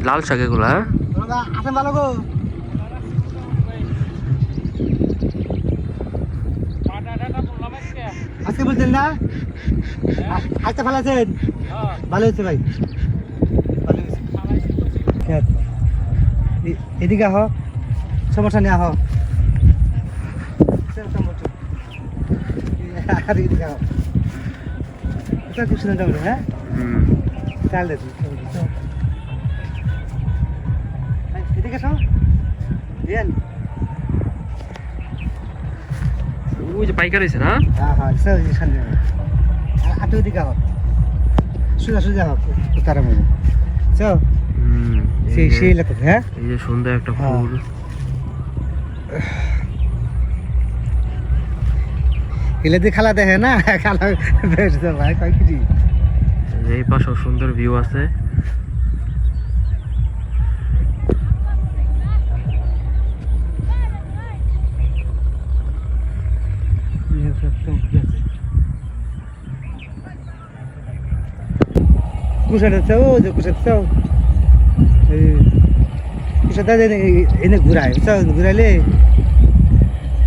লাল শাক এগুলা, হ্যাঁ? আসেন ভালো গো। আজকে বলছেন না আজকে ভালো আছেন? ভালো হয়েছে ভাই, ভালো হয়েছে। এদিকে আহ, সমস্যা নেই আহ, এদিকে আহ, খুব সুন্দর হ্যাঁ চাল দেখুন এদিকে সব দেন। ওই যে পাইকার হয়েছে না? হ্যাঁ হ্যাঁ স্যার সামনে হাঁটু এদিকে আহ, সোজা সোজা হোক তারা মনে চল সেই সেই লাগছে। হ্যাঁ এই যে সুন্দর একটা ফুল, এলে দিয়ে খালা দেখে না, খালা বেশ ভাই কয় কি এই পাশেও সুন্দর ভিউ আছে। কুসাটা চাও যে কুসাটা চাও কুসাটা এনে ঘুরায় চাও ঘুরাইলে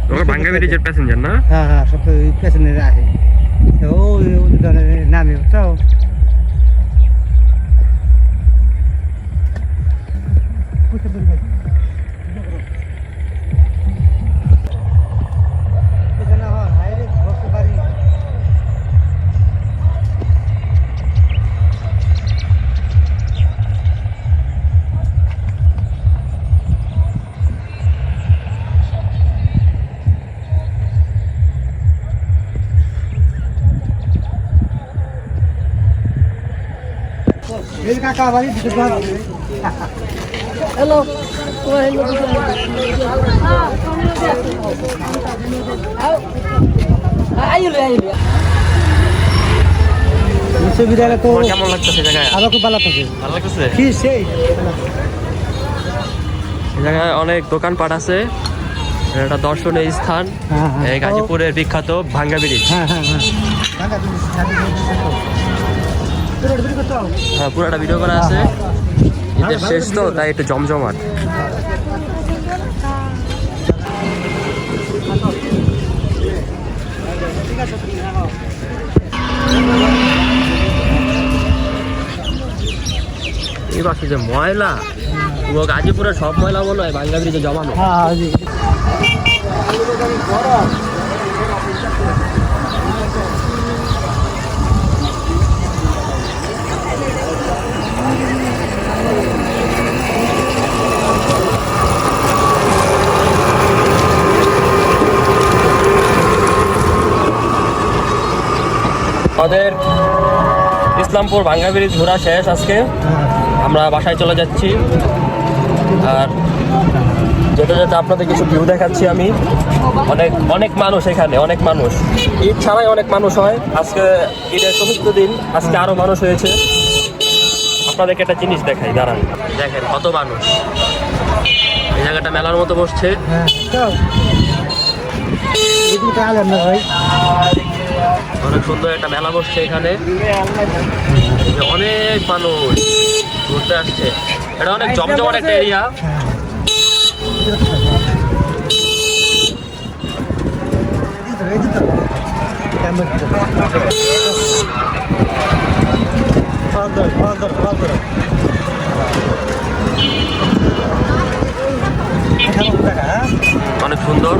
তোমরা ভাঙ্গা ব্রিজের প্যাসেঞ্জার না? হ্যাঁ হ্যাঁ সব প্যাসেঞ্জার আসে ও নামে চাও কাকা বাড়ি হ্যালো বিশ্ববিদ্যালয় তো কেমন লাগতেছে জায়গায়? আরো খুব ভালো থাকে, ভালো লাগতেছে। কি সেই এই জায়গায় অনেক দোকানপাট আছে, একটা দর্শনীয় স্থান। হ্যাঁ হ্যাঁ এই গাজীপুরের বিখ্যাত ভাঙ্গা ব্রিজ। হ্যাঁ হ্যাঁ হ্যাঁ হ্যাঁ পুরোটা ভিডিও করা আছে। ঈদের শেষ তো তাই একটু জমজমাট। এই পাশে যে ময়লা, পুরো গাজীপুরের সব ময়লা মনে হয় ভাঙ্গা ব্রিজে জমানো। আমাদের ইসলামপুর ভাঙ্গা ব্রিজ ঘোরা শেষ আজকে, আমরা বাসায় চলে যাচ্ছি। আর যেতে যেতে আপনাদের কিছু ভিউ দেখাচ্ছি আমি। অনেক অনেক মানুষ এখানে, অনেক মানুষ, ঈদ ছাড়াই অনেক মানুষ হয়। আজকে ঈদের চতুর্থ দিন, আজকে আরো মানুষ হয়েছে। আপনাদেরকে একটা জিনিস দেখাই, দাঁড়ান, দেখেন কত মানুষ। এই জায়গাটা মেলার মতো বসছে। অনেক সুন্দর একটা মেলা বসছে এখানে, অনেক মানুষ ঘুরতে আসছে। এটা অনেক জমজমাট একটা এরিয়া। অনেক সুন্দর,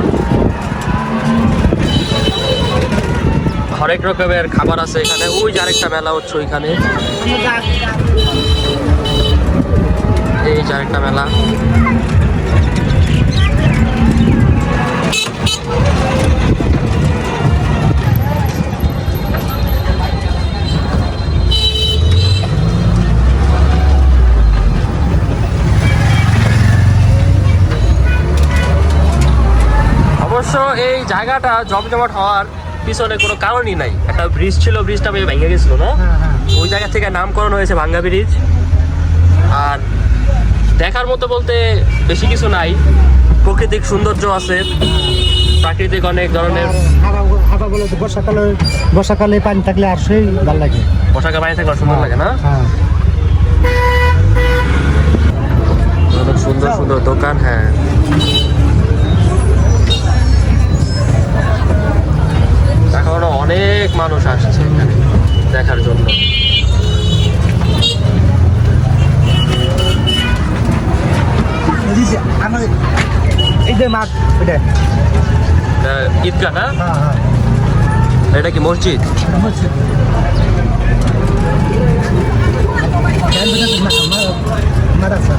হরেক রকমের খাবার আছে এখানে। ওই যে আরেকটা মেলা হচ্ছে ওইখানে, এই যে আরেকটা মেলা। অবশ্য এই জায়গাটা জমজমাট হওয়ার পিছনে কোনো কারণই নাই। একটা ব্রিজ ছিল, ব্রিজটা ভেঙে গেছিল না, ওই জায়গা থেকে নামকরণ হয়েছে ভাঙ্গা ব্রিজ। আর দেখার মতো বলতে বেশি কিছু নাই, প্রাকৃতিক সৌন্দর্য আছে, প্রাকৃতিক অনেক ধরনের। বর্ষাকালে পানি থাকলে আর সেই ভালো লাগে, বর্ষাকালে পানি থাকলে সুন্দর লাগে না? সুন্দর সুন্দর দোকান। হ্যাঁ, এখনো অনেক মানুষ আসছে এখানে দেখার জন্য। আমাদের এই যে মাঠ এটা ঈদগাহ না? হ্যাঁ হ্যাঁ এটা কি মসজিদ? মাদ্রাসা